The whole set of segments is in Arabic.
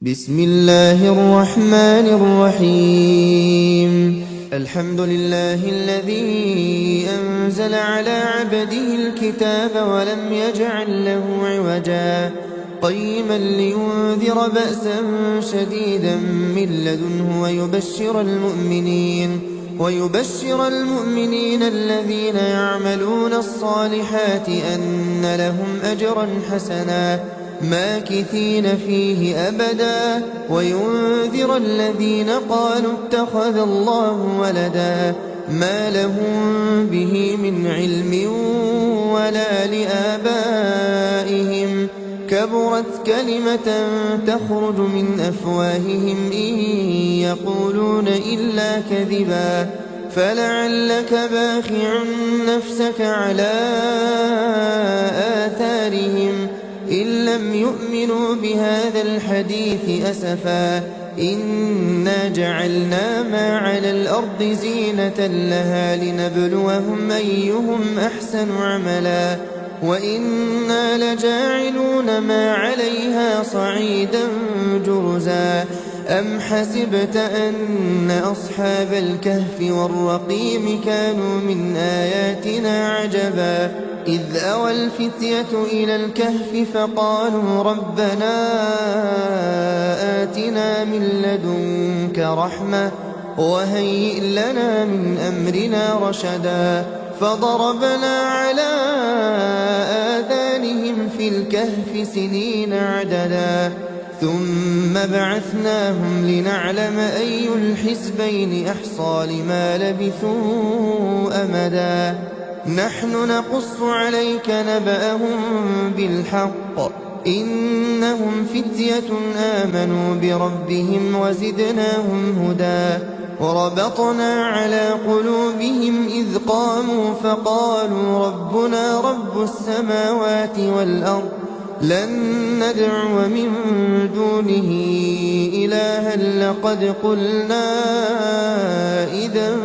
بسم الله الرحمن الرحيم. الحمد لله الذي أنزل على عبده الكتاب ولم يجعل له عوجا قيما لينذر بأسا شديدا من لدنه ويبشر المؤمنين الذين يعملون الصالحات أن لهم أجرا حسنا ماكثين فيه أبدا وينذر الذين قالوا اتخذ الله ولدا ما لهم به من علم ولا لآبائهم كبرت كلمة تخرج من أفواههم إن يقولون إلا كذبا فلعلك باخع نفسك على آثارهم إن لم يؤمنوا بهذا الحديث أسفا إنا جعلنا ما على الأرض زينة لها لنبلوهم أيهم أحسن عملا وإنا لجاعلون ما عليها صعيدا جرزا أم حسبت أن أصحاب الكهف والرقيم كانوا من آياتنا عجبا إذ أوى الفتية إلى الكهف فقالوا ربنا آتنا من لدنك رحمة وهيئ لنا من أمرنا رشدا فضربنا على آذانهم في الكهف سنين عددا ثم بعثناهم لنعلم أي الحزبين أحصى لما لبثوا أمدا نحن نقص عليك نبأهم بالحق إنهم فتية آمنوا بربهم وزدناهم هدى وربطنا على قلوبهم إذ قاموا فقالوا ربنا رب السماوات والأرض لن ندعو من دونه إلها لقد قلنا إذا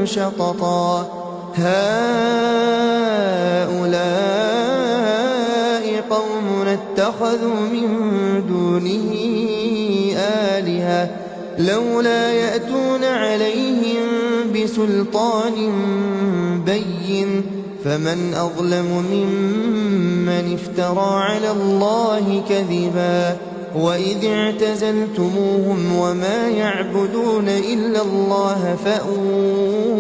شططا هؤلاء قومنا اتخذوا من دونه آلهة لولا يأتون عليهم بسلطان بين فمن أظلم ممن افترى على الله كذبا وإذ اعتزلتموهم وما يعبدون إلا الله فأووا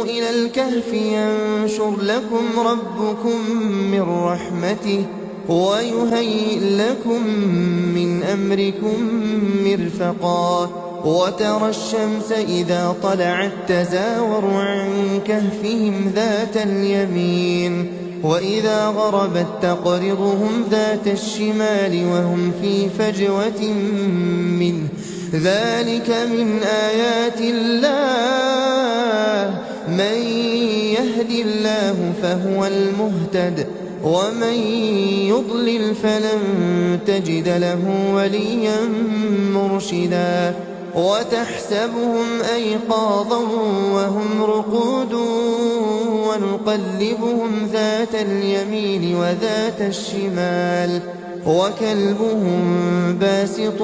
إلى الكهف ينشر لكم ربكم من رحمته ويهيئ لكم من أمركم مرفقا وترى الشمس إذا طلعت تزاور عن كهفهم ذات اليمين وإذا غربت تقرضهم ذات الشمال وهم في فجوة منه ذلك من آيات الله من يهد الله فهو المهتد ومن يضلل فلن تجد له وليا مرشدا وتحسبهم أيقاظا وهم رقود ونقلبهم ذات اليمين وذات الشمال وكلبهم باسط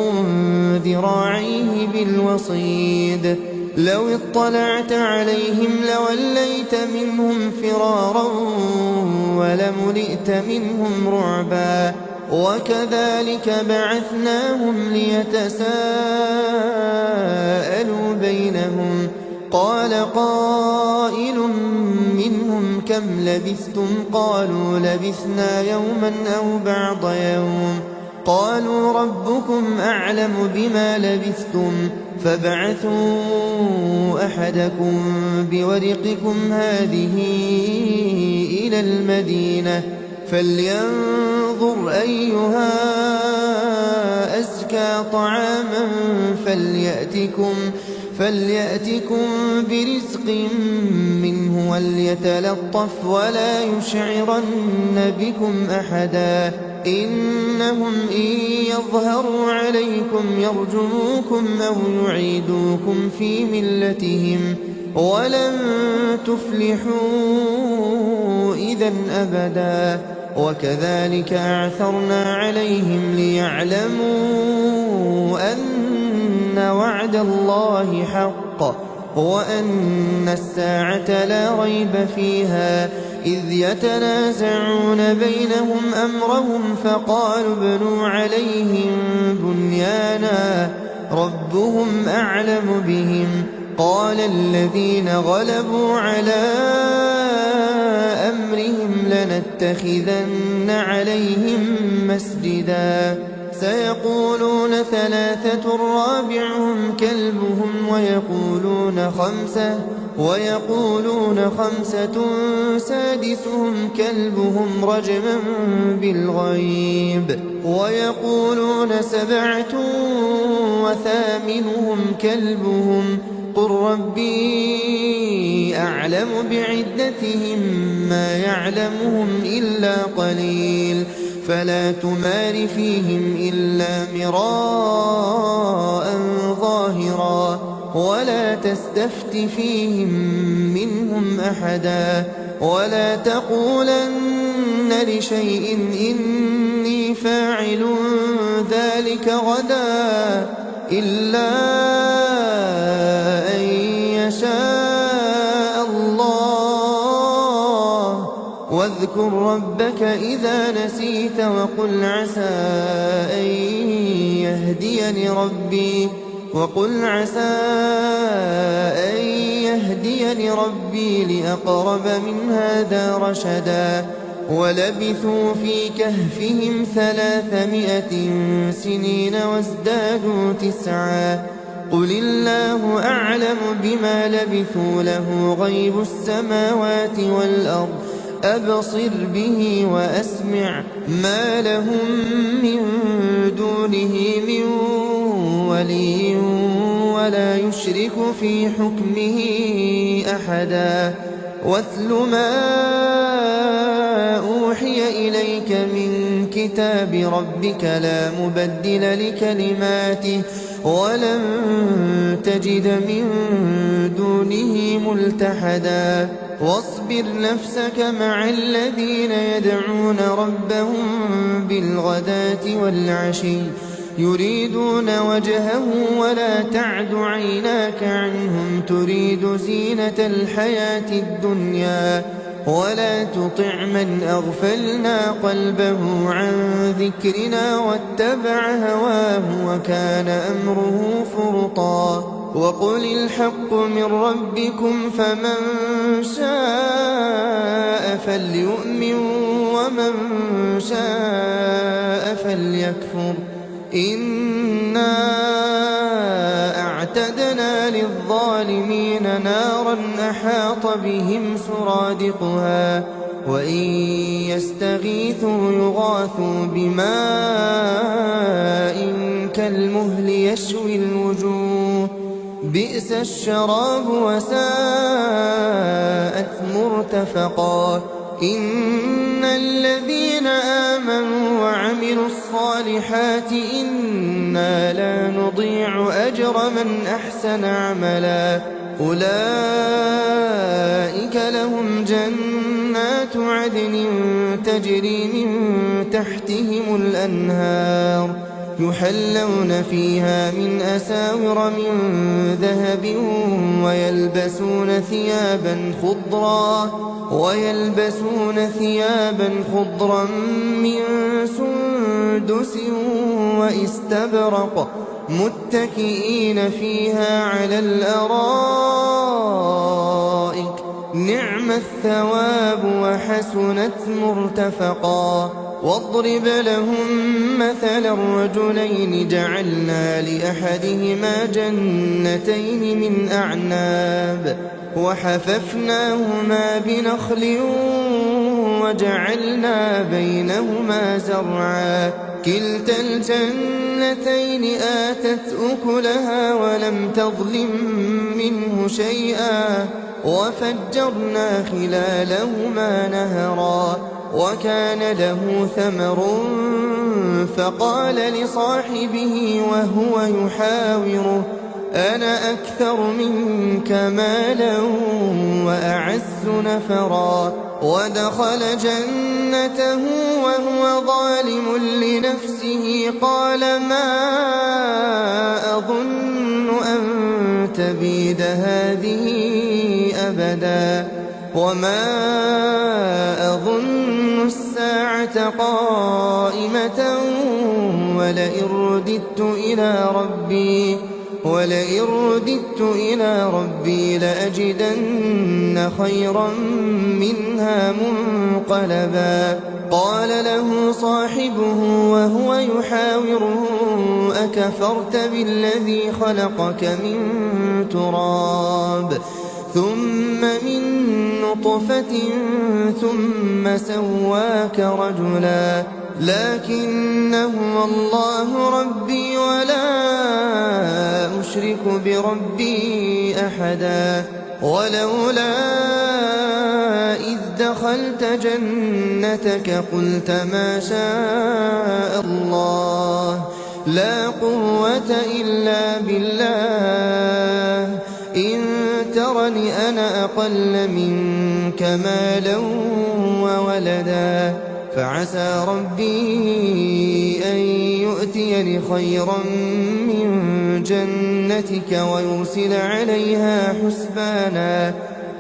ذراعيه بالوصيد لو اطلعت عليهم لوليت منهم فرارا ولملئت منهم رعبا وكذلك بعثناهم ليتساءلوا بينهم قال قائل منهم كم لبثتم قالوا لبثنا يوما أو بعض يوم قالوا ربكم أعلم بما لبثتم فابعثوا أحدكم بورقكم هذه إلى المدينة فلينظر أيها أزكى طعاما فليأتكم برزق منه وليتلطف ولا يشعرن بكم أحدا إنهم إن يظهروا عليكم يرجموكم أو يعيدوكم في ملتهم ولن تفلحوا إذا أبدا وكذلك أعثرنا عليهم ليعلموا أن وعد الله حق وأن الساعة لا ريب فيها إذ يتنازعون بينهم أمرهم فقالوا ابنوا عليهم بنيانا ربهم أعلم بهم قال الذين غلبوا على أمرهم لنتخذن عليهم مسجدا سيقولون ثلاثة رابعهم كلبهم ويقولون خمسة سادسهم كلبهم رجما بالغيب ويقولون سبعة وثامنهم كلبهم قل ربي أعلم بعدتهم ما يعلمهم إلا قليل فلا تمار فيهم إلا مراء ظاهرا ولا تستفت فيهم منهم أحدا ولا تقولن لشيء إني فاعل ذلك غدا إلا أن يشاء الله واذكر ربك إذا نسيت وقل عسى أن يهديني ربي لأقرب من هذا رشدا ولبثوا في كهفهم 300 سنين وازدادوا 9 قل الله أعلم بما لبثوا له غيب السماوات والأرض أبصر به وأسمع ما لهم من دونه من ولي ولا يشرك في حكمه أحدا واتل ما أوحي إليك من كتاب ربك لا مبدل لكلماته ولن تجد من دونه ملتحدا واصبر نفسك مع الذين يدعون ربهم بالغداة والعشي يريدون وجهه ولا تعد عيناك عنهم تريد زينة الحياة الدنيا ولا تطع من أغفلنا قلبه عن ذكرنا واتبع هواه وكان أمره فرطا وقل الحق من ربكم فمن شاء فليؤمن ومن شاء فليكفر إنا أعتدنا للظالمين نارا أحاط بهم سرادقها وإن يستغيثوا يغاثوا بماء كالمهل يشوي الوجوه بئس الشراب وساءت مرتفقا إن الذين آمنوا وعملوا الصالحات إنا لا نضيع أجر من أحسن عملا أولئك لهم جنات عدن تجري من تحتهم الأنهار يحلون فيها من أساور من ذهب ويلبسون ثيابا خضرا من سندس واستبرق متكئين فيها على الأرائك نعم الثواب وحسنت مرتفقا واضرب لهم مثلا الرجلين جعلنا لأحدهما جنتين من أعناب وحففناهما بنخل وجعلنا بينهما زرعا كلتا الجنتين آتت أكلها ولم تظلم منه شيئا وفجرنا خلالهما نهرا وكان له ثمر فقال لصاحبه وهو يحاوره أنا أكثر منك مالا وأعز نفرا ودخل جنته وهو ظالم لنفسه قال ما أظن أن تبيد هذه أبدا وما أظن الساعة قائمة ولئن رددت إلى ربي لأجدن خيرا منها منقلبا قال له صاحبه وهو يحاوره أكفرت بالذي خلقك من تراب ثم من نطفة ثم سواك رجلا لكن هو الله ربي ولا أشرك بربي أحدا ولولا إذ دخلت جنتك قلت ما شاء الله لا قوة إلا بالله إن ترني أنا أقل منك مالا وولدا فعسى ربي أن يؤتيني خيرا من جنتك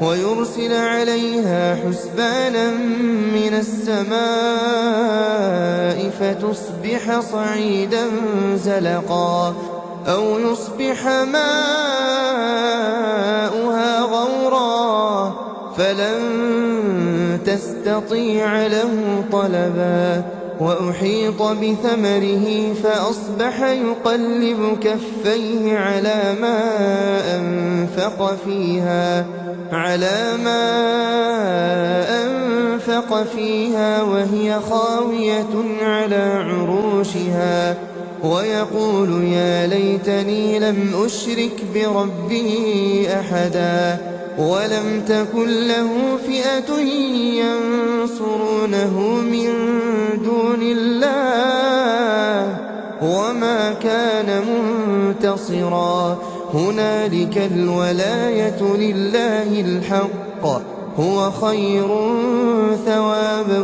ويرسل عليها حسبانا من السماء فتصبح صعيدا زلقا أو يصبح ماؤها غورا فلن تستطيع له طلبا وأحيط بثمره فأصبح يقلب كفيه على ما أنفق فيها وهي خاوية على عروشها ويقول يا ليتني لم أشرك بربي أحدا ولم تكن له فئة ينصرونه من دون الله وما كان منتصرا هنالك الولاية لله الحق هو خير ثوابا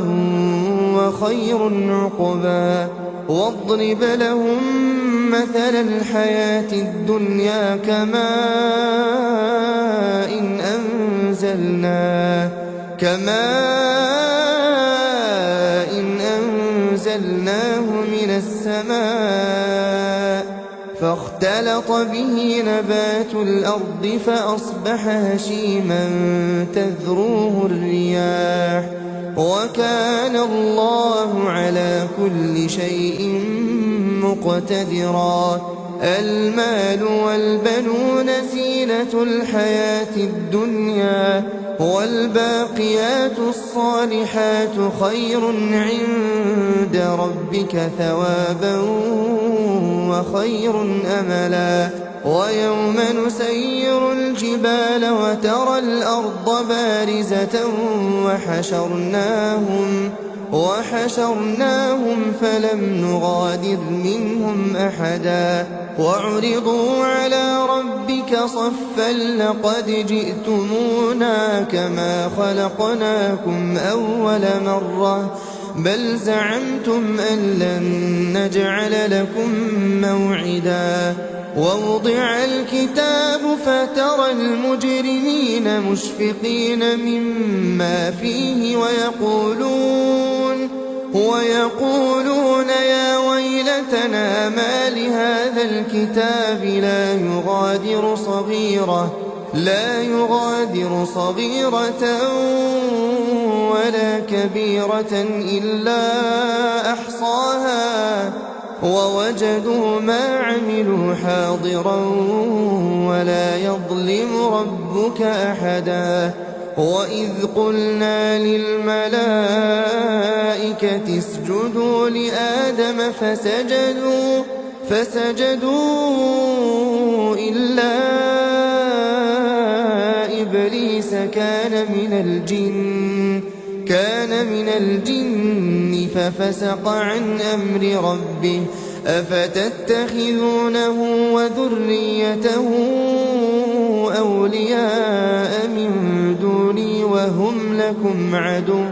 وخير عقبا واضرب لهم مثل الحياة الدنيا كماء أنزلناه من السماء فاختلط به نبات الأرض فأصبح هشيما تذروه الرياح وكان الله على كل شيء مقتدرا المال والبنون زينة الحياة الدنيا والباقيات الصالحات خير عند ربك ثوابا وخير أملا ويوم نسير الجبال وترى الأرض بارزة وحشرناهم فلم نغادر منهم أحدا وعرضوا على ربك صفا لقد جئتمونا كما خلقناكم أول مرة بل زعمتم أن لن نجعل لكم موعدا ووضع الكتاب فترى المجرمين مشفقين مما فيه ويقولون يا ويلتنا ما لهذا الكتاب لا يغادر صغيرة ولا كبيرة إلا أحصاها ووجدوا ما عملوا حاضرا ولا يظلم ربك أحدا وإذ قلنا للملائكة اسجدوا لآدم فسجدوا إلا إبليس كان من الجن ففسق عن أمر ربه أفتتخذونه وذريته أولياء من دوني وهم لكم عدو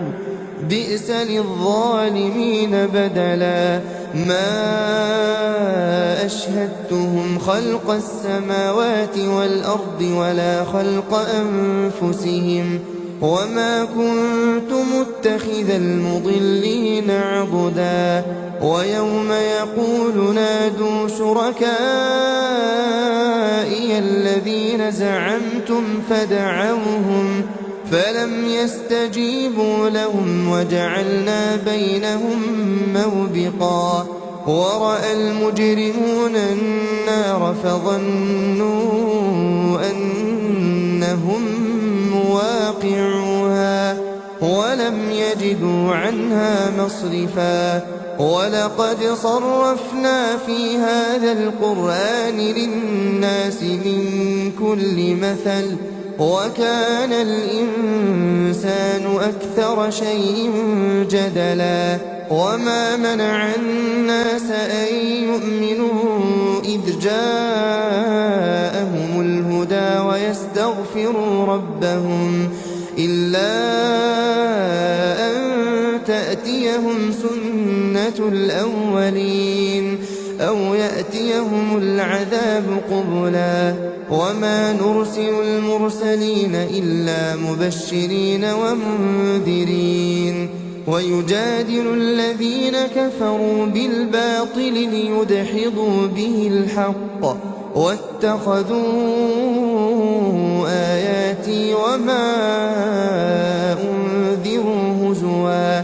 بئس للظالمين بدلا ما أشهدتهم خلق السماوات والأرض ولا خلق أنفسهم وما كنت متخذ المضلين عضدا ويوم يقول نادوا شركائي الذين زعمتم فدعوهم فلم يستجيبوا لهم وجعلنا بينهم موبقا ورأى المجرمون النار فظنوا أنهم مواقعوها ولم يجدوا عنها مصرفا ولقد صرفنا في هذا القرآن للناس من كل مثل وكان الإنسان أكثر شيء جدلا وما منع الناس أن يؤمنوا إذ جاءهم الهدى ويستغفروا ربهم إلا أن تأتيهم سنة الأولين أو يأتيهم العذاب قبلا وما نرسل المرسلين إلا مبشرين ومنذرين ويجادل الذين كفروا بالباطل ليدحضوا به الحق واتخذوا آياتي وما أنذروا هزوا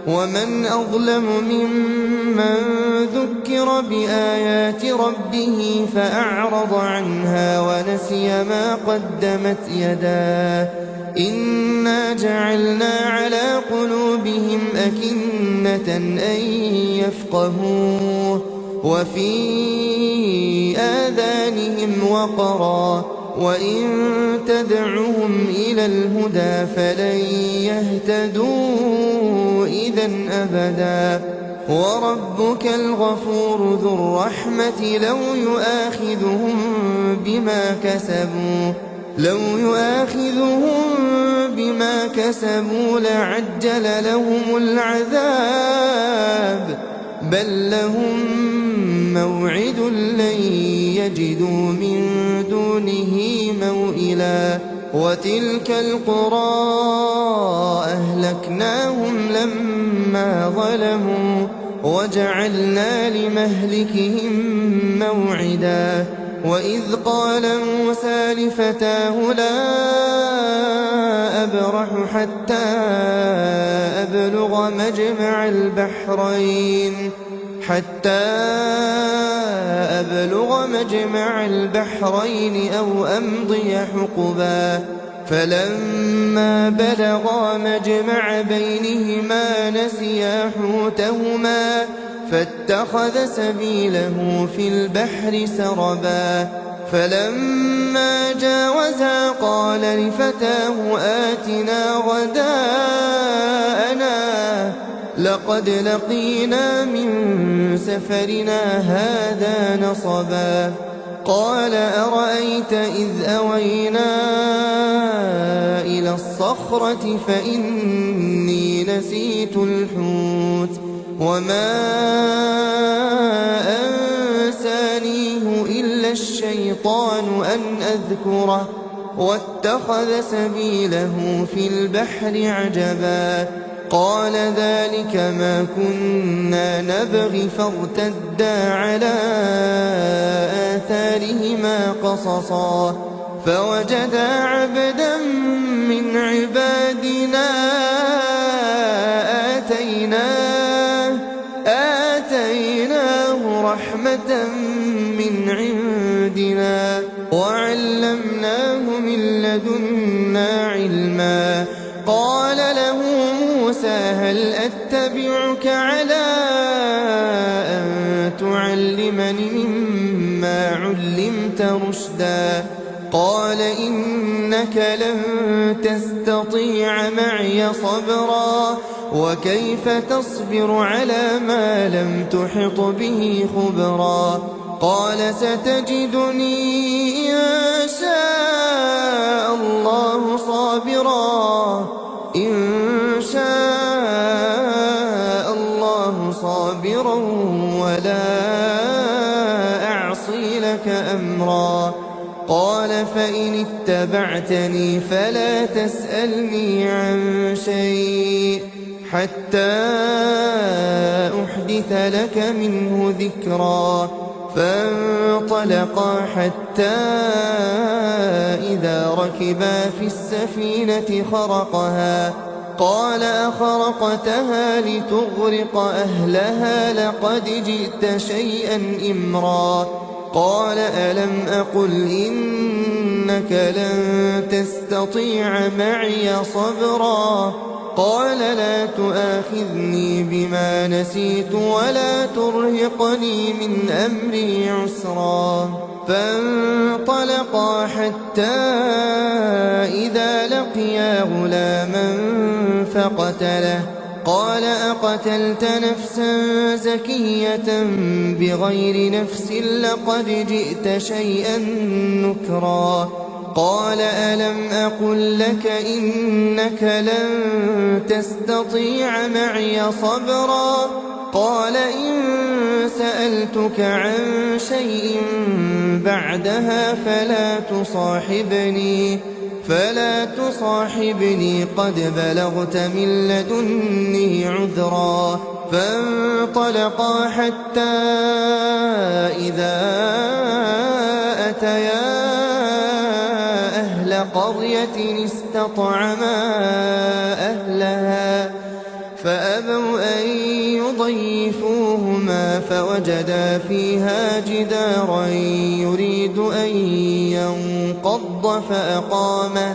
ومن أظلم ممن ذكر بآيات ربه فأعرض عنها ونسي ما قدمت يداه إنا جعلنا على قلوبهم أكنة أن يفقهوه وفي آذانهم وقرا وإن تدعهم إلى الهدى فلن يهتدوا إذا أبدا وربك الغفور ذو الرحمة لو يؤاخذهم بما كسبوا لعجل لهم العذاب بل لهم موعد لن يجدوا من دونه موئلا وتلك القرى أهلكناهم لما ظلموا وجعلنا لمهلكهم موعدا وإذ قال موسى لفتاه لا أبرح حتى أبلغ مجمع البحرين أو أمضي حقبا فلما بلغا مجمع بينهما نسيا حوتهما فاتخذ سبيله في البحر سربا فلما جاوزا قال لفتاه آتنا غداءنا لقد لقينا من سفرنا هذا نصبا قال أرأيت إذ أوينا إلى الصخرة فإني نسيت الحوت وما أنسانيه إلا الشيطان أن أذكره واتخذ سبيله في البحر عجبا قال ذلك ما كنا نبغي فارتدا على آثارهما قصصا فوجدا عبدا من عبادنا آتيناه رحمة من عندنا وعلمناه من لدنا علما قال له موسى هل أتبعك على أن تعلمني مما علمت رشدا قال إنك لن تستطيع معي صبرا وكيف تصبر على ما لم تحط به خبرا قال ستجدني إن شاء الله صابرا ولا أعصي لك أمرا قال فإن اتبعتني فلا تسألني عن شيء حتى أحدث لك منه ذكرا فانطلقا حتى إذا ركبا في السفينة خرقها قال أخرقتها لتغرق أهلها لقد جئت شيئا إمرا قال ألم أقل إنك لن تستطيع معي صبرا قال لا تؤاخذني بما نسيت ولا ترهقني من أمري عسرا فانطلقا حتى إذا لقيا غلاما فقتله قال أقتلت نفسا زكية بغير نفس لقد جئت شيئا نكرا قال ألم أقل لك إنك لن تستطيع معي صبرا قال إن سألتك عن شيء بعدها فلا تصاحبني قد بلغت من لدني عذرا فانطلقا حتى إذا أتيا أهل قرية استطعما أهلها فأبوا أن يضيفوهما فوجدا فيها جدارا يريد أن ينقض فأقامه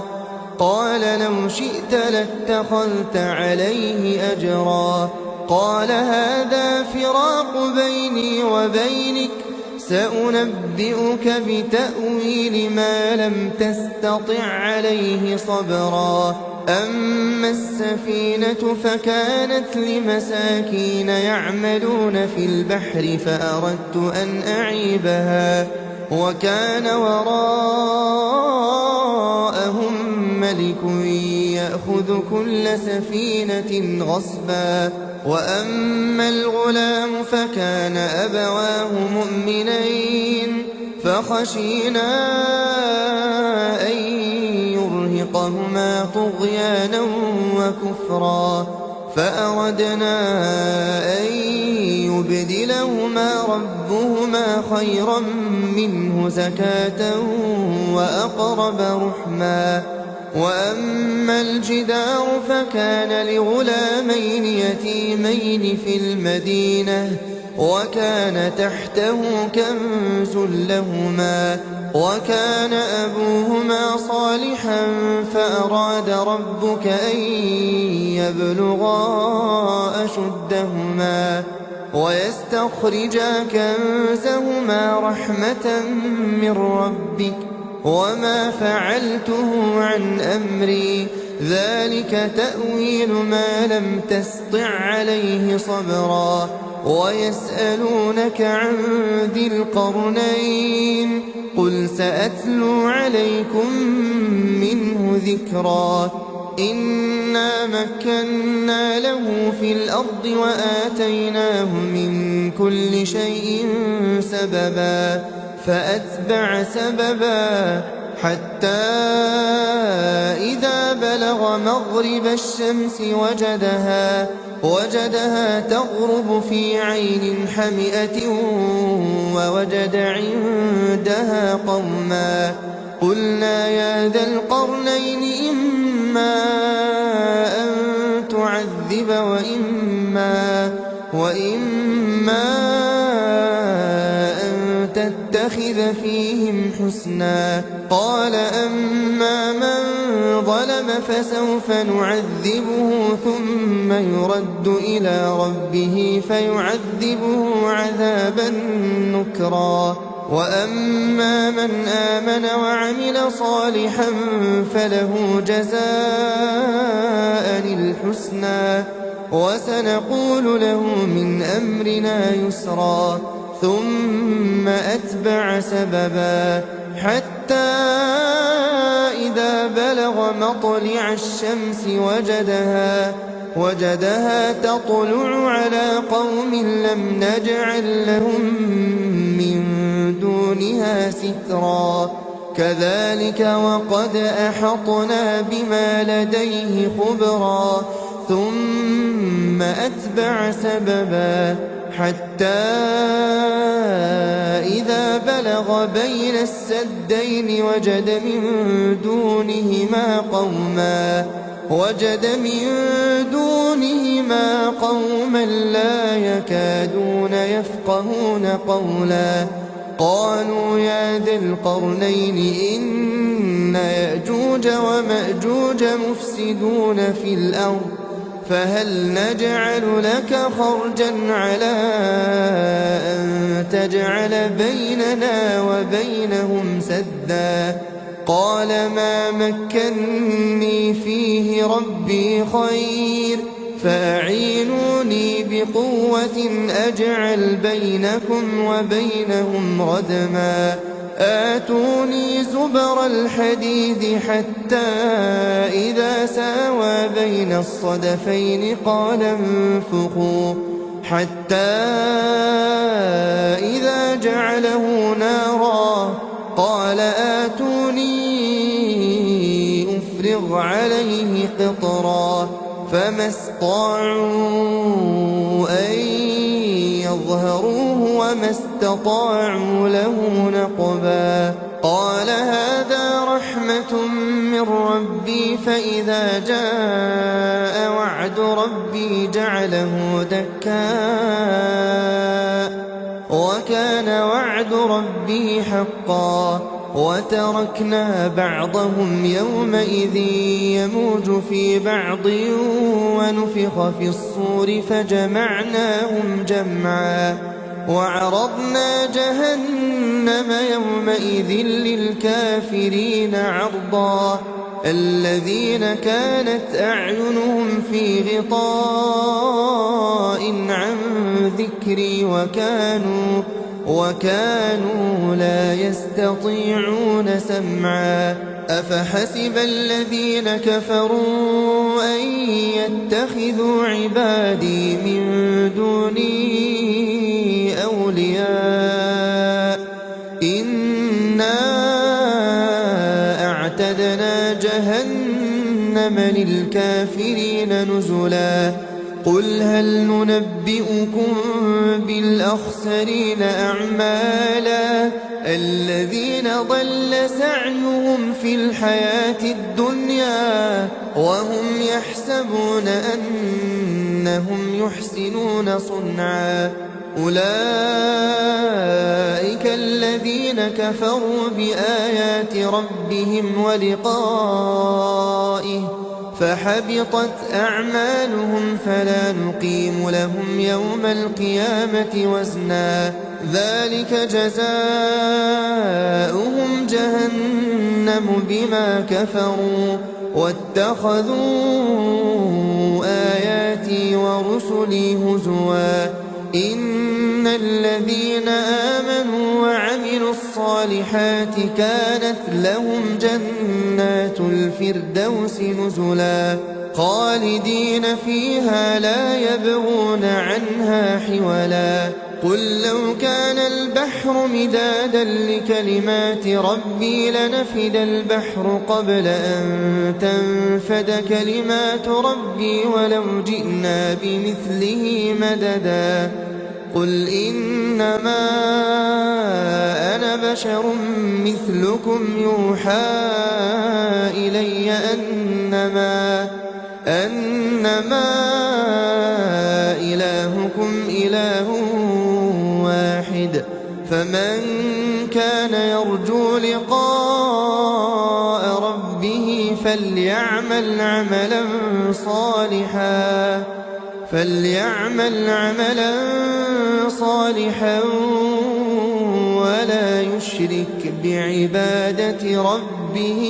قال لو شئت لاتخذت عليه أجرا قال هذا فراق بيني وبينك سأنبئك بتأويل ما لم تستطع عليه صبرا أما السفينة فكانت لمساكين يعملون في البحر فأردت أن أعيبها وكان وراءهم ملك يأخذ كل سفينة غصبا وأما الغلام فكان أبواه مؤمنين فخشينا أن يرهقهما طغيانا وكفرا فأردنا أن يبدلهما ربهما خيرا منه زكاة وأقرب رحما وأما الجدار فكان لغلامين يتيمين في المدينة وكان تحته كنز لهما وكان أبوهما صالحا فأراد ربك أن يبلغا أشدهما ويستخرجا كنزهما رحمة من ربك وما فعلته عن أمري ذلك تأويل ما لم تسطع عليه صبرا ويسألونك عن ذي القرنين قل سأتلو عليكم منه ذكرا إنا مكنا له في الأرض وآتيناه من كل شيء سببا فأتبع سببا حتى إذا بلغ مغرب الشمس وجدها تغرب في عين حمئة ووجد عندها قوما قلنا يا ذا القرنين إما أن تعذب وإما أن تتخذ فيهم حسنا قال أما من ظلم فسوف نعذبه ثم يرد إلى ربه فيعذبه عذابا نكرا وأما من آمن وعمل صالحا فله جزاء الحسنى وسنقول له من أمرنا يسرا ثم أتبع سببا حتى إذا بلغ مطلع الشمس وجدها تطلع على قوم لم نجعل لهم من دونها سترا كذلك وقد أحطنا بما لديه خبرا ثم أتبع سببا حتى إذا بلغ بين السدين وجد من دونهما قوما لا يكادون يفقهون قولا قالوا يا ذا القرنين إن يأجوج ومأجوج مفسدون في الأرض فهل نجعل لك خرجا على أن تجعل بيننا وبينهم سدا قال ما مكني فيه ربي خير فأعينوني بقوة أجعل بينكم وبينهم ردما آتوني زبر الحديد حتى إذا ساوى بين الصدفين قال انفخوا حتى إذا جعله نارا قال آتوني أفرغ عليه قطرا فما استطاعوا أن يظهروه وما استطاعوا له نقبا قال هذا رحمة من ربي فإذا جاء وعد ربي جعله دكاء وكان وعد ربي حقا وتركنا بعضهم يومئذ يموج في بعض ونفخ في الصور فجمعناهم جمعا وعرضنا جهنم يومئذ للكافرين عرضا الذين كانت أعينهم في غطاء عن ذكري وكانوا لا يستطيعون سمعا أفحسب الذين كفروا أن يتخذوا عبادي من دوني أولياء إنا أعتدنا جهنم للكافرين نزلا قل هل ننبئكم بالأخسرين أعمالا الذين ضل سعيهم في الحياة الدنيا وهم يحسبون أنهم يحسنون صنعا أولئك الذين كفروا بآيات ربهم ولقائه فحبطت أعمالهم فلا نقيم لهم يوم القيامة وزنا ذلك جزاؤهم جهنم بما كفروا واتخذوا آياتي ورسلي هزوا إن الذين آمنوا وعملوا الصالحات كانت لهم جنات الفردوس نزلا خالدين فيها لا يبغون عنها حولا قل لو كان البحر مدادا لكلمات ربي لنفد البحر قبل أن تنفد كلمات ربي ولو جئنا بمثله مددا قل إنما أنا بشر مثلكم يوحى إلي أنما إلهكم إله واحد فمن كان يرجو لقاء ربه فليعمل عملا صالحا ولا يشرك بعبادة ربه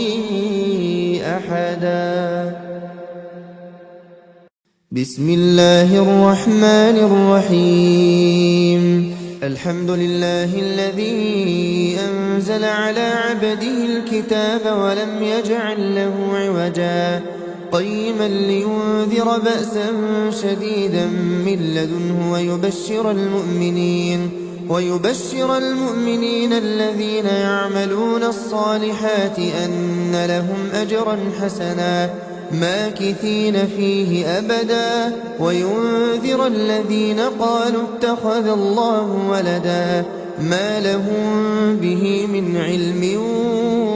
أحدا. بسم الله الرحمن الرحيم الحمد لله الذي أنزل على عبده الكتاب ولم يجعل له عوجا قيما لينذر بأسا شديدا من لدنه ويبشر المؤمنين الذين يعملون الصالحات أن لهم أجرا حسنا ماكثين فيه أبدا وينذر الذين قالوا اتخذ الله ولدا ما لهم به من علم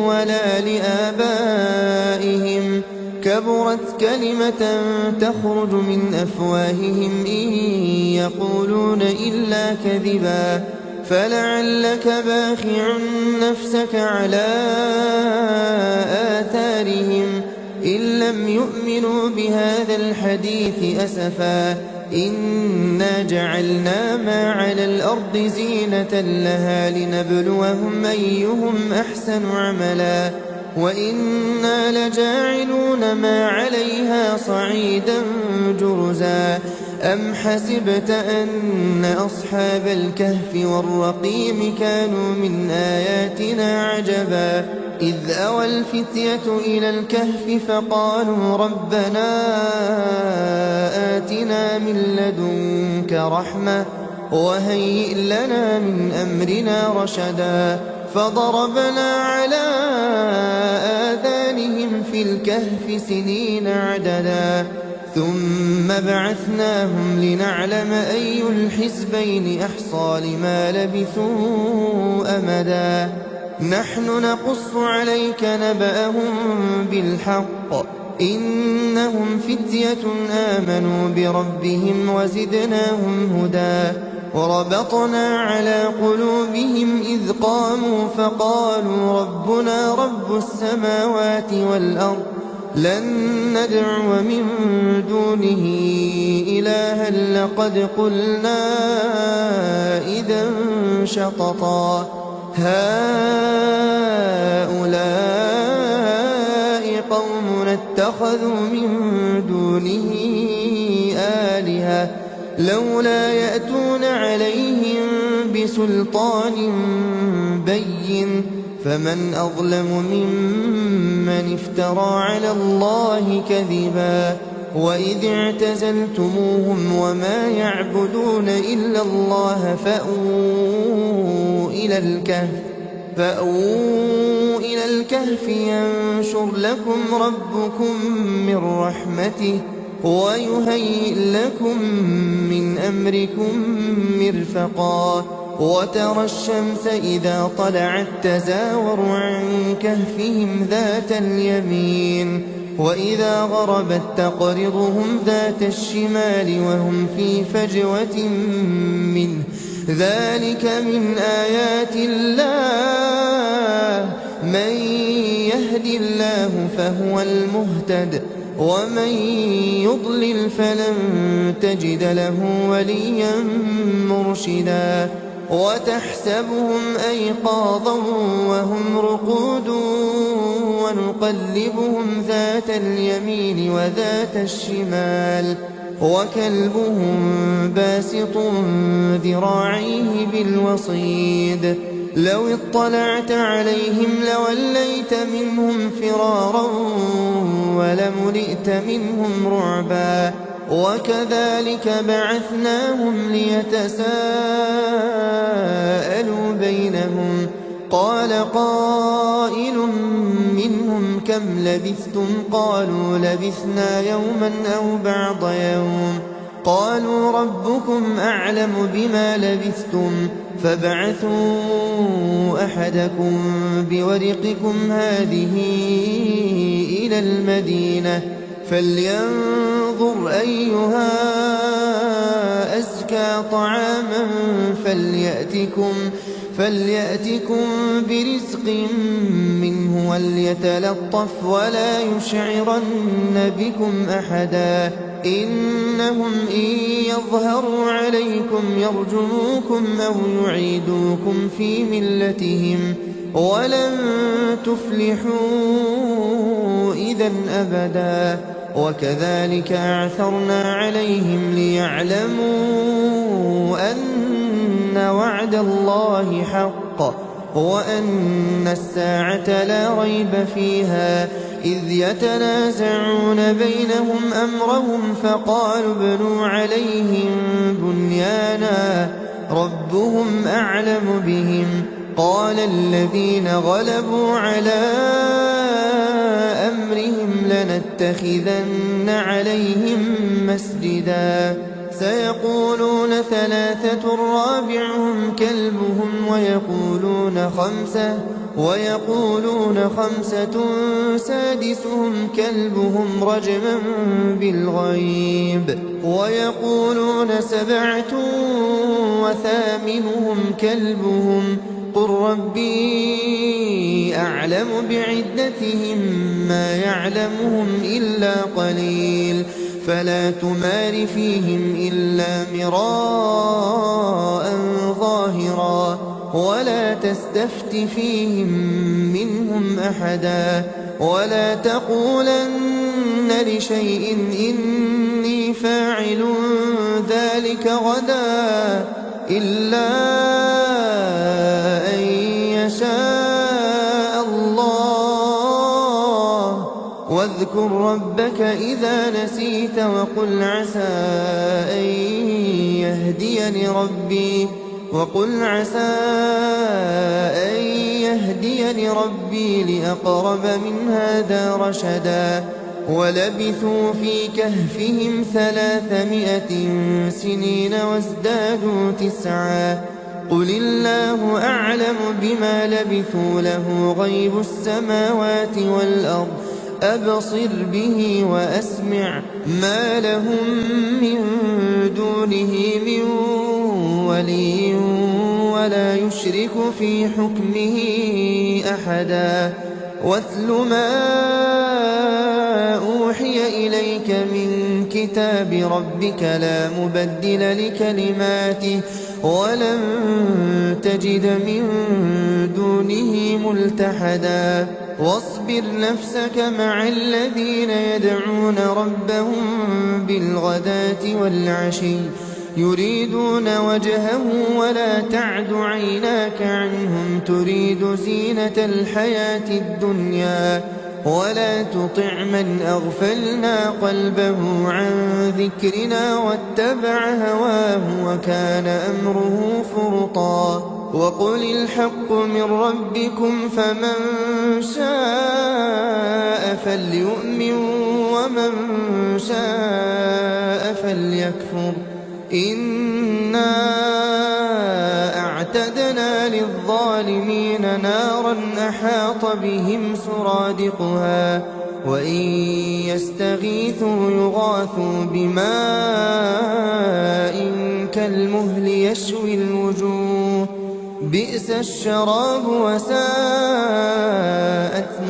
ولا لآبائهم كبرت كلمة تخرج من أفواههم إن يقولون إلا كذبا فلعلك باخع نفسك على آثارهم إن لم يؤمنوا بهذا الحديث أسفا إنا جعلنا ما على الأرض زينة لها لنبلوهم أيهم أحسن عملا وإنا لجاعلون ما عليها صعيدا جرزا أم حسبت أن أصحاب الكهف والرقيم كانوا من آياتنا عجبا إذ أوى الفتية إلى الكهف فقالوا ربنا آتنا من لدنك رحمة وهيئ لنا من أمرنا رشدا فضربنا على آذانهم في الكهف سنين عددا ثم بعثناهم لنعلم أي الحزبين أحصى لما لبثوا أمدا نحن نقص عليك نبأهم بالحق إنهم فتية آمنوا بربهم وزدناهم هدى وربطنا على قلوبهم إذ قاموا فقالوا ربنا رب السماوات والأرض لن ندعو من دونه إلها لقد قلنا إذا شططا هؤلاء قومنا اتخذوا من دونه آلهة لولا يأتون عليهم بسلطان بين فمن أظلم ممن افترى على الله كذبا وإذ اعتزلتموهم وما يعبدون إلا الله فأووا إلى الكهف ينشر لكم ربكم من رحمته ويهيئ لكم من أمركم مرفقا وترى الشمس إذا طلعت تزاور عن كهفهم ذات اليمين وإذا غربت تقرضهم ذات الشمال وهم في فجوة منه ذلك من آيات الله من يهد الله فهو المهتد ومن يضلل فلن تجد له وليا مرشدا وتحسبهم أيقاظا وهم رقود ونقلبهم ذات اليمين وذات الشمال وكلبهم باسط ذراعيه بالوصيد لو اطلعت عليهم لوليت منهم فرارا ولملئت منهم رعبا وكذلك بعثناهم ليتساءلوا بينهم قال قائل منهم كم لبثتم قالوا لبثنا يوما أو بعض يوم قالوا ربكم أعلم بما لبثتم فابعثوا أحدكم بورقكم هذه إلى المدينة فلينظر أيها أزكى طعاما فليأتكم برزق منه وليتلطف ولا يشعرن بكم أحدا إنهم إن يظهروا عليكم يرجموكم أو يعيدوكم في ملتهم ولن تفلحوا إذا أبدا وكذلك أعثرنا عليهم ليعلموا أن وعد الله حق وأن الساعة لا ريب فيها إذ يتنازعون بينهم أمرهم فقالوا ابنوا عليهم بنيانا ربهم أعلم بهم قال الذين غلبوا على أمرهم لنتخذن عليهم مسجدا سيقولون ثلاثة رابعهم كلبهم ويقولون خمسة سادسهم كلبهم رجما بالغيب ويقولون سبعة وثامنهم كلبهم قل ربي أعلم بعدتهم ما يعلمهم إلا قليل فلا تمار فيهم إلا مراء ظاهرا ولا تستفت فيهم منهم أحدا ولا تقولن لشيء إني فاعل ذلك غدا إلا أن يشاء الله واذكر ربك إذا نسيت وقل عسى أن يهديني ربي لأقرب من هذا رشدا ولبثوا في كهفهم 300 سنين وازدادوا 9 قل الله أعلم بما لبثوا له غيب السماوات والأرض أبصر به وأسمع ما لهم من دونه من ولي ولا يشرك في حكمه أحدا واتل ما أوحي إليك من كتاب ربك لا مبدل لكلماته ولن تجد من دونه ملتحدا واصبر نفسك مع الذين يدعون ربهم بالغداة والعشي يريدون وجهه ولا تعد عيناك عنهم تريد زينة الحياة الدنيا ولا تطع من أغفلنا قلبه عن ذكرنا واتبع هواه وكان أمره فرطا وقل الحق من ربكم فمن شاء فليؤمن ومن شاء فليكفر إنا أعتدنا للظالمين نارا أحاط بهم سرادقها وإن يستغيثوا يغاثوا بماء كالمهل يشوي الوجوه بئس الشراب وساءت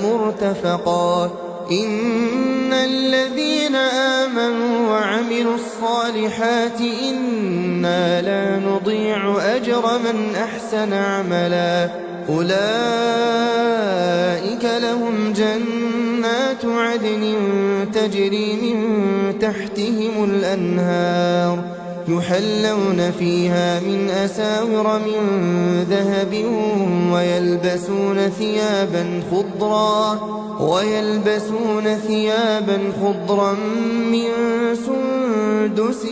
مرتفقا إن الذين آمنوا وعملوا الصالحات إنا لا نضيع أجر من أحسن عملا أولئك لهم جنات عدن تجري من تحتهم الأنهار يحلون فيها من أساور من ذهب ويلبسون ثيابا خضرا من سندس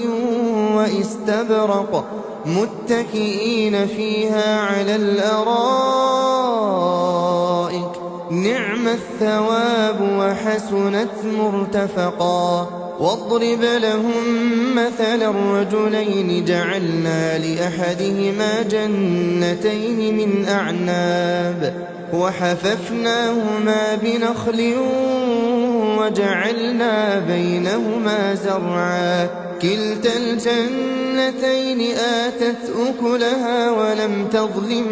واستبرق متكئين فيها على الأرائك نعم الثواب وحسنت مرتفقا واضرب لهم مثلا الرجلين جعلنا لأحدهما جنتين من أعناب وحففناهما بنخل وجعلنا بينهما زرعا كلتا الجنتين آتت أكلها ولم تظلم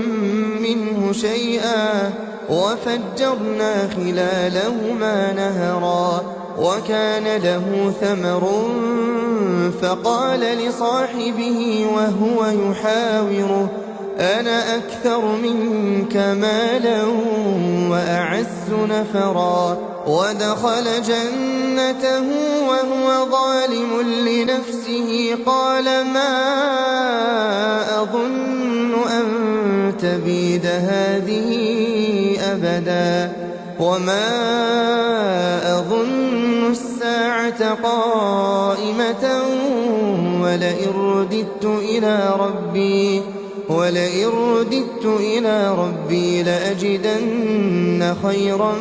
منه شيئا وفجرنا خلالهما نهرا وكان له ثمر فقال لصاحبه وهو يحاوره أنا أكثر منك مالا وأعز نفرا ودخل جنته جنته وهو ظالم لنفسه قال ما أظن أن تبيد هذه أبدا وما أظن الساعة قائمة ولئن رددت إلى ربي لأجدن خيرا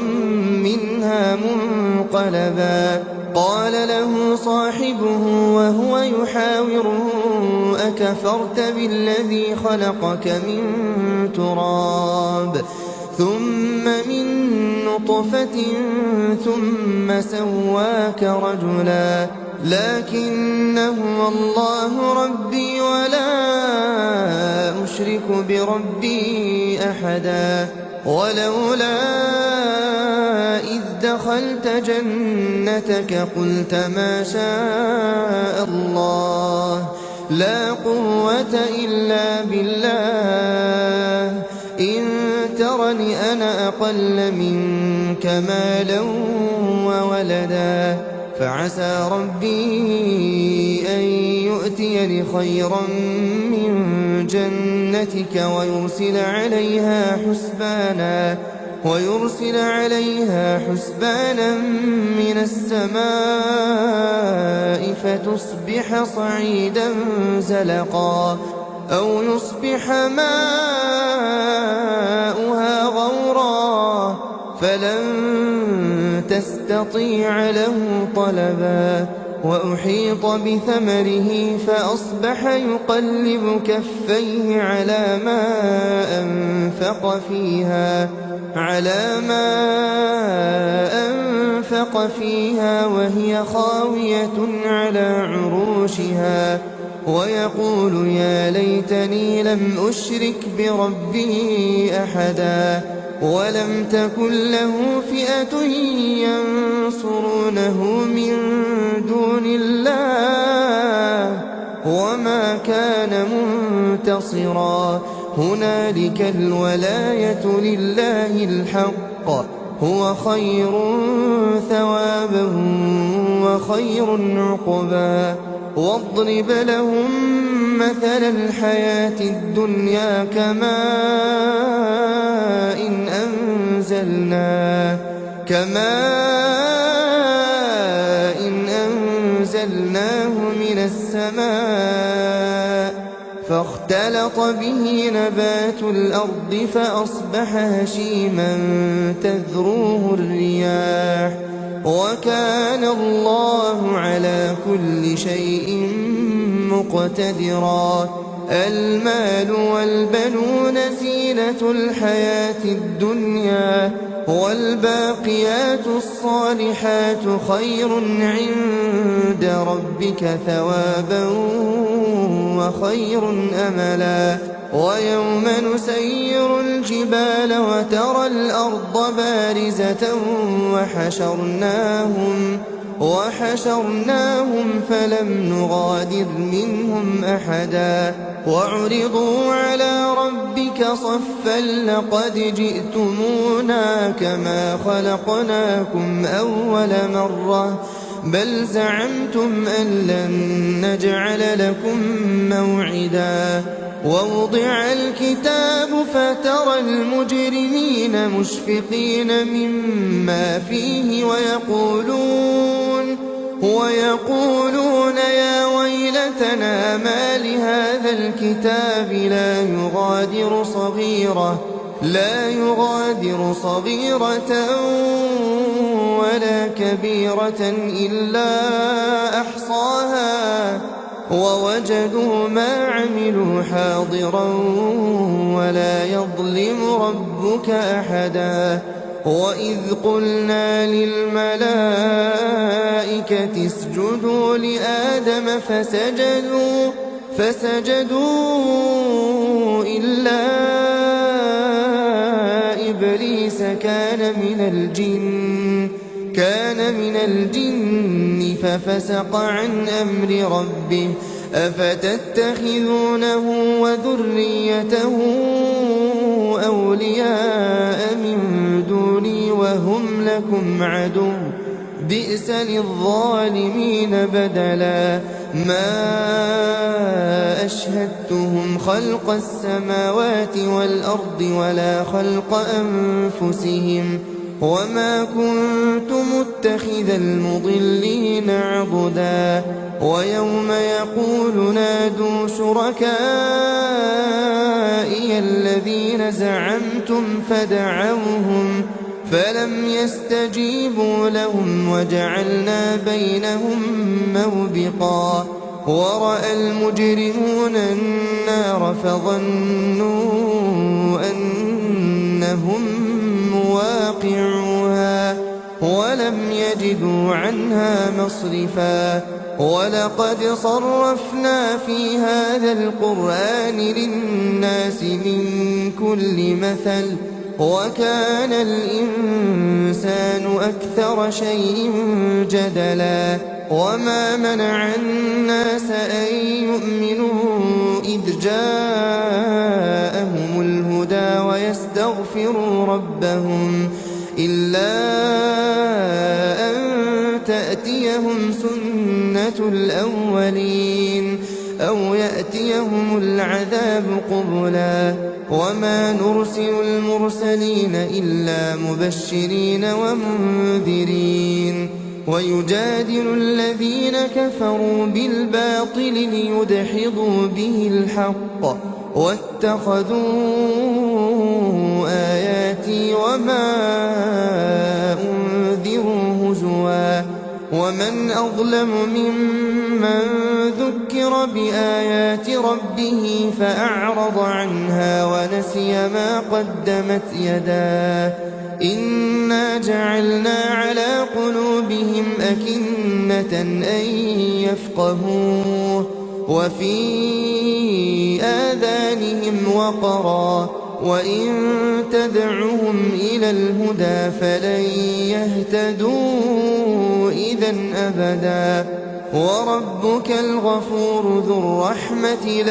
منها منقلبا قال له صاحبه وهو يحاوره أكفرت بالذي خلقك من تراب ثم من نطفة ثم سواك رجلا لكن هو الله ربي ولا أشرك بربي أحدا ولولا إذ دخلت جنتك قلت ما شاء الله لا قوة إلا بالله إن ترني أنا أقل منك مالا وولدا فعسى ربي أن يؤتيني خيرا من جنتك ويرسل عليها حسبانا من السماء فتصبح صعيدا زلقا أو يصبح ماؤها غورا فلن تستطيع له طلبا وأحيط بثمره فأصبح يقلب كفيه على ما أنفق فيها وهي خاوية على عروشها ويقول يا ليتني لم أشرك بربي أحدا ولم تكن له فئة ينصرونه من دون الله وما كان منتصرا هنالك الولاية لله الحق هو خير ثوابا وخير عقبا واضرب لهم مثل الحياة الدنيا كماء إن أنزلناه من السماء فاختلط به نبات الأرض فأصبح هشيما تذروه الرياح وكان الله على كل شيء مقتدرا المال والبنون زينة الحياة الدنيا والباقيات الصالحات خير عند ربك ثوابا وخير أملا ويوم نسير الجبال وترى الأرض بارزة وحشرناهم فلم نغادر منهم أحدا وعرضوا على ربك صفا لقد جئتمونا كما خلقناكم أول مرة بل زعمتم أن لن نجعل لكم موعدا ووضع الكتاب فترى المجرمين مشفقين مما فيه ويقولون يا ويلتنا ما لهذا الكتاب لا يغادر صغيرة ولا كبيرة إلا أحصاها ووجدوا ما عملوا حاضرا ولا يظلم ربك أحدا وإذ قلنا للملائكة اسجدوا لآدم فسجدوا إلا إبليس كان من الجن ففسق عن أمر ربه أفتتخذونه وذريته أولياء من دوني وهم لكم عدو بئس للظالمين بدلا ما أشهدتهم خلق السماوات والأرض ولا خلق أنفسهم وما كنت متخذ المضلين عضدا ويوم يقول نادوا شركائي الذين زعمتم فدعوهم فلم يستجيبوا لهم وجعلنا بينهم موبقا ورأى المجرمون النار فظنوا أنهم مواقعوها ولم يجدوا عنها مصرفا ولقد صرفنا في هذا القرآن للناس من كل مثل وكان الإنسان أكثر شيء جدلا وما منع الناس أن يؤمنوا إذ جاءهم الهدى ويستغفروا ربهم إلا أن تأتيهم سنة الأولين أو يأتيهم العذاب قبلا وما نرسل المرسلين إلا مبشرين ومنذرين ويجادل الذين كفروا بالباطل ليدحضوا به الحق واتخذوا آياتي وما أنذروا هزوا ومن أظلم ممن ذكر بآيات ربه فأعرض عنها ونسي ما قدمت يداه إنا جعلنا على قلوبهم أكنة أن يفقهوه وفي آذانهم وقرا وإن تدعهم إلى الهدى فلن يهتدوا إذا أبدا وربك الغفور ذو الرحمة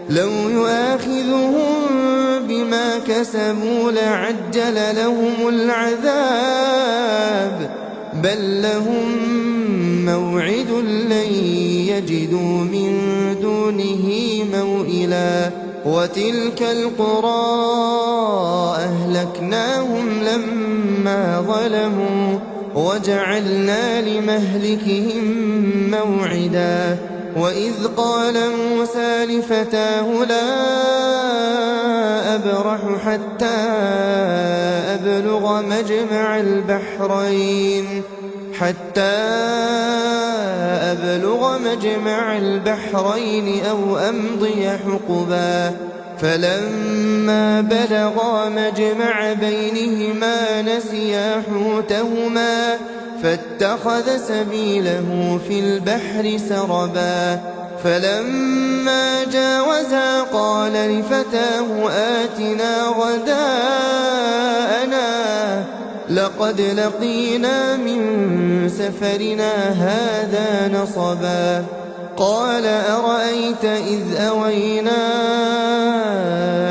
لو يؤاخذهم بما كسبوا لعجل لهم العذاب بل لهم موعد لن يجدوا من دونه موئلا وتلك القرى أهلكناهم لما ظلموا وجعلنا لمهلكهم موعدا وإذ قال موسى لفتاه لا أبرح حتى أبلغ مجمع البحرين أو أمضي حقبا فلما بلغا مجمع بينهما نسيا حوتهما فاتخذ سبيله في البحر سربا فلما جاوزا قال لفتاه آتنا غداءنا لقد لقينا من سفرنا هذا نصبا قال أرأيت إذ أوينا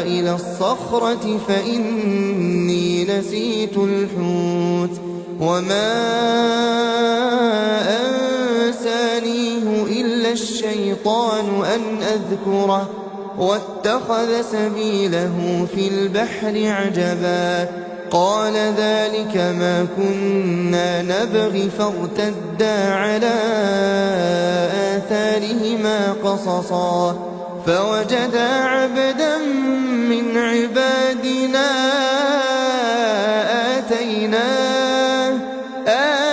إلى الصخرة فإني نسيت الحوت وما أنسانيه إلا الشيطان أن أذكره واتخذ سبيله في البحر عجبا قال ذلك ما كنا نبغي فارتدا على آثارهما قصصا فوجدا عبدا من عبادنا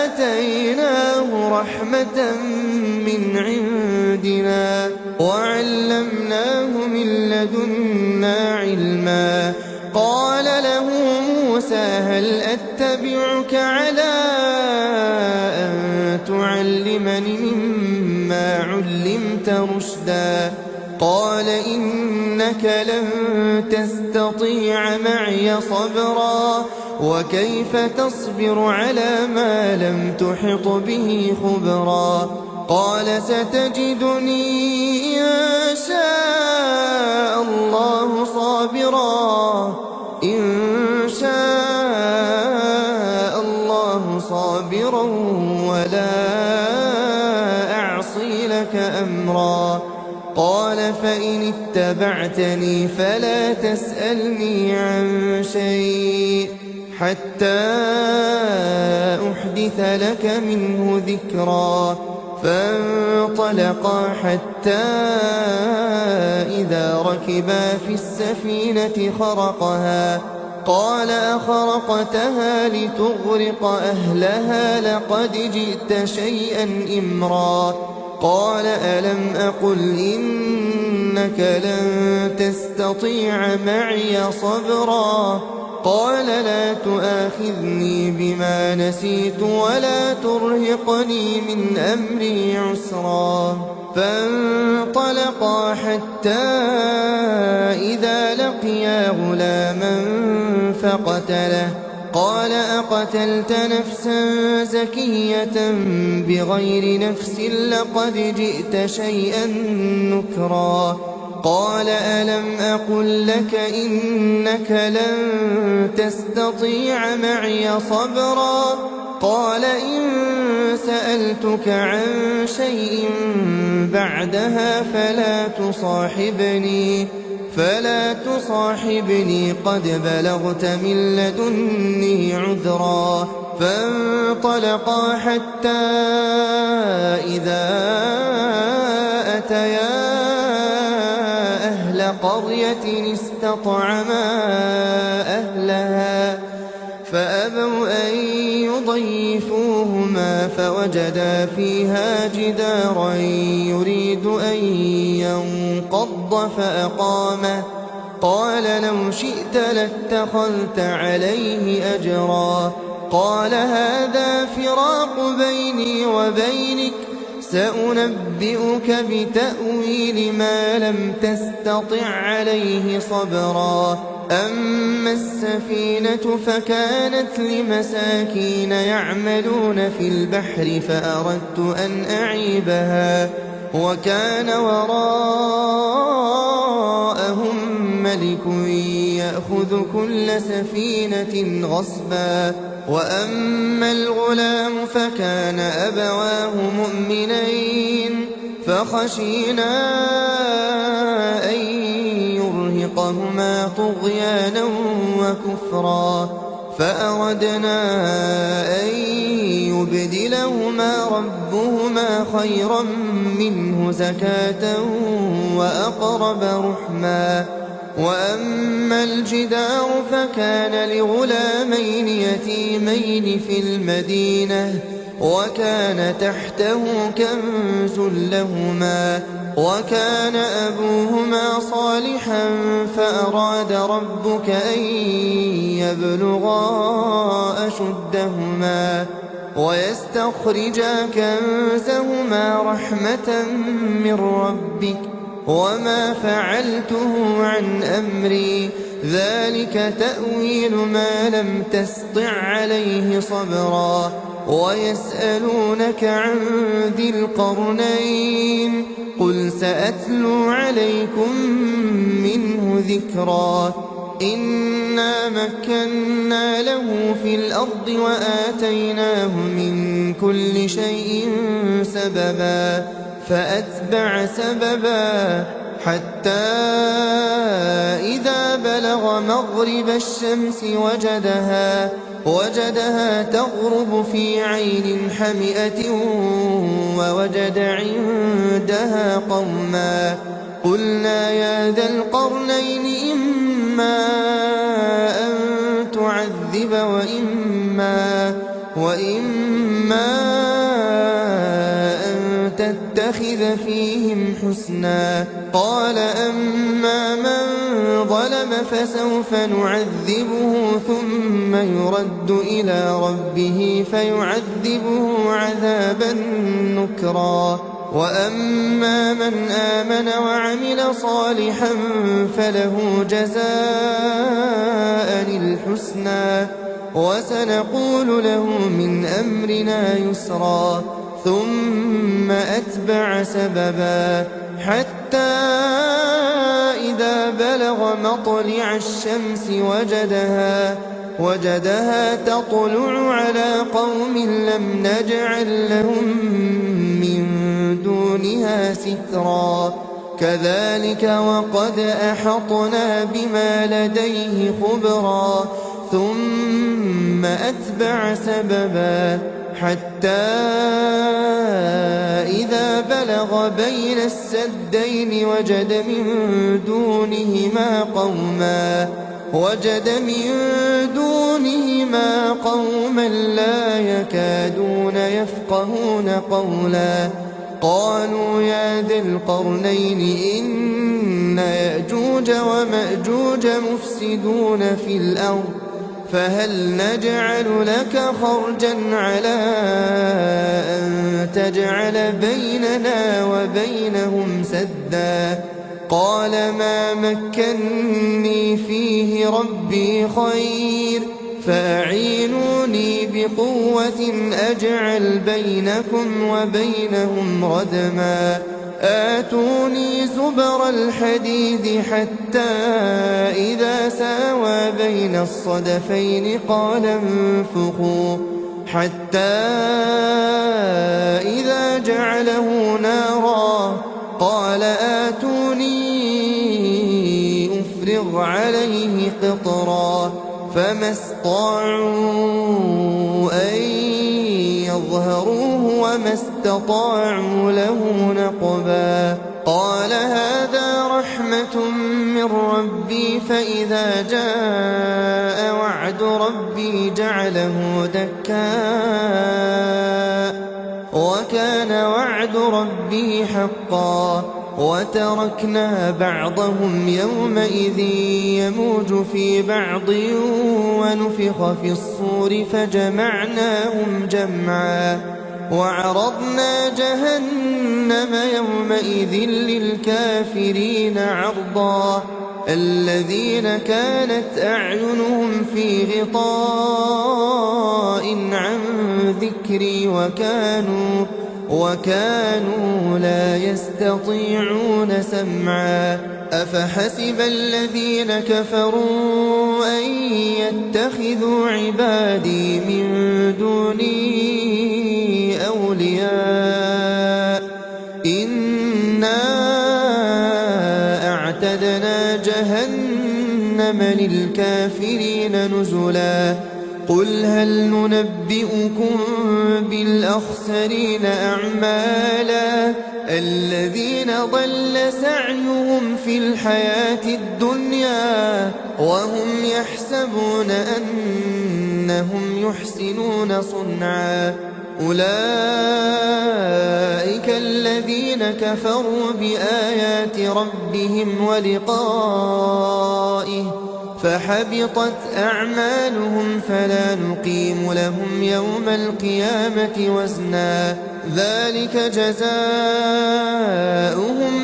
آتيناه رحمة من عندنا وعلمناه من لدنا علما قال له موسى هل أتبعك على أن تعلمني مما علمت رشدا قال إنك لن تستطيع معي صبرا وكيف تصبر على ما لم تحط به خبرا قال ستجدني إن شاء الله صابرا إن شاء قال فإن اتبعتني فلا تسألني عن شيء حتى أحدث لك منه ذكرا. فانطلقا حتى إذا ركبا في السفينة خرقها قال أخرقتها لتغرق أهلها لقد جئت شيئا إمرا. قال ألم أقل إنك لن تستطيع معي صبرا. قال لا تؤاخذني بما نسيت ولا ترهقني من أمري عسرا. فانطلقا حتى إذا لقيا غلاما فقتله قال أقتلت نفسا زكية بغير نفس لقد جئت شيئا نكرا. قال ألم أقل لك إنك لن تستطيع معي صبرا. قال إن سألتك عن شيء بعدها فلا تصاحبني قد بلغت من لدني عذرا. فانطلقا حتى إذا أتيا أهل قرية استطعما أهلها فأبوا أن يضيفوهما فوجدا فيها جدارا يريد أن ينقض فأقامه. قال لو شئت لاتخذت عليه أجرا. قال هذا فراق بيني وبينك سأنبئك بتأويل ما لم تستطع عليه صبرا. أما السفينة فكانت لمساكين يعملون في البحر فأردت أن أعيبها وكان وراءهم ملك يأخذ كل سفينة غصبا. وأما الغلام فكان أبواه مؤمنين فخشينا أن يرهقهما طغيانا وكفرا فأردنا أن يبدلهما ربهما خيرا منه زكاة وأقرب رحما. وأما الجدار فكان لغلامين يتيمين في المدينة وكان تحته كنز لهما وكان أبوهما صالحا فأراد ربك أن يبلغا أشدهما ويستخرجا كنزهما رحمة من ربك وما فعلته عن أمري ذلك تأويل ما لم تسطع عليه صبرا. ويسألونك عن ذي القرنين قل سأتلو عليكم منه ذكرا. إنا مكنا له في الأرض وآتيناه من كل شيء سببا فأتبع سببا حتى إذا بلغ مغرب الشمس وجدها تغرب في عين حمئة ووجد عندها قوما قلنا يا ذا القرنين إما أن تعذب وإما أن تتخذ فيهم حسنا. قال أما من ظلم فسوف نعذبه ثم يرد إلى ربه فيعذبه عذابا نكرا. وأما من آمن وعمل صالحا فله جزاء الحسنى وسنقول له من أمرنا يسرا. ثم أتبع سببا حتى إذا بلغ مطلع الشمس وجدها تطلع على قوم لم نجعل لهم من دونها سترا كذلك وقد أحطنا بما لديه خبرا ثم أتبع سببا حتى إذا بلغ بين السدين وجد من دونهما قوما لا يكادون يفقهون قولا قالوا يا ذا القرنين إن يأجوج ومأجوج مفسدون في الأرض فهل نجعل لك خرجا على أن تجعل بيننا وبينهم سدا قال ما مكني فيه ربي خير فأعينوني بقوة أجعل بينكم وبينهم ردما آتوني زبر الحديد حتى إذا ساوى بين الصدفين قال انفخوا حتى إذا جعله نارا قال آتوني أفرغ عليه قطرا فما استطاعوا أن يظهروه وما استطاعوا له نقبا قال هذا رحمة من ربي فإذا جاء وعد ربي جعله دكاء وكان وعد ربي حقا وتركنا بعضهم يومئذ يموج في بعض ونفخ في الصور فجمعناهم جمعا وعرضنا جهنم يومئذ للكافرين عرضا الذين كانت أعينهم في غطاء عن ذكري وكانوا لا يستطيعون سمعا أفحسب الذين كفروا أن يتخذوا عبادي من دوني أولياء إنا أعتدنا جهنم للكافرين نزلا قل هل ننبئكم بالأخسرين أعمالا الذين ضل سعيهم في الحياة الدنيا وهم يحسبون أنهم يحسنون صنعا أولئك الذين كفروا بآيات ربهم ولقائه فحبطت أعمالهم فلا نقيم لهم يوم القيامة وزنا ذلك جزاؤهم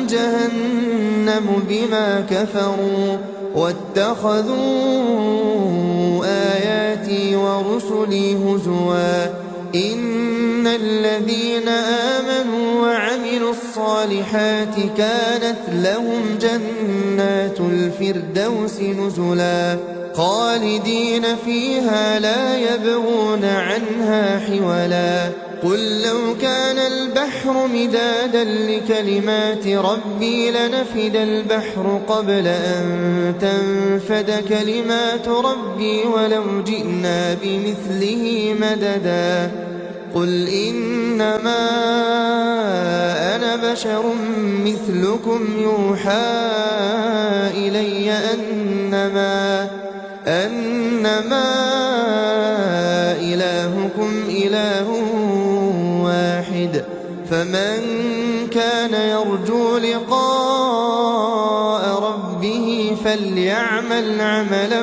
جهنم بما كفروا واتخذوا آياتي ورسلي هزوا إن الذين آمنوا وعملوا الصالحات كانت لهم جنات الفردوس نزلا خالدين فيها لا يبغون عنها حولا قل لو كان البحر مدادا لكلمات ربي لنفد البحر قبل أن تنفد كلمات ربي ولو جئنا بمثله مددا قل إنما أنا بشر مثلكم يوحى إلي أنما إلهكم إله واحد فمن كان يرجو لقاء ربه فليعمل عملا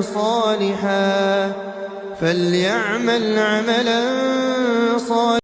صالحا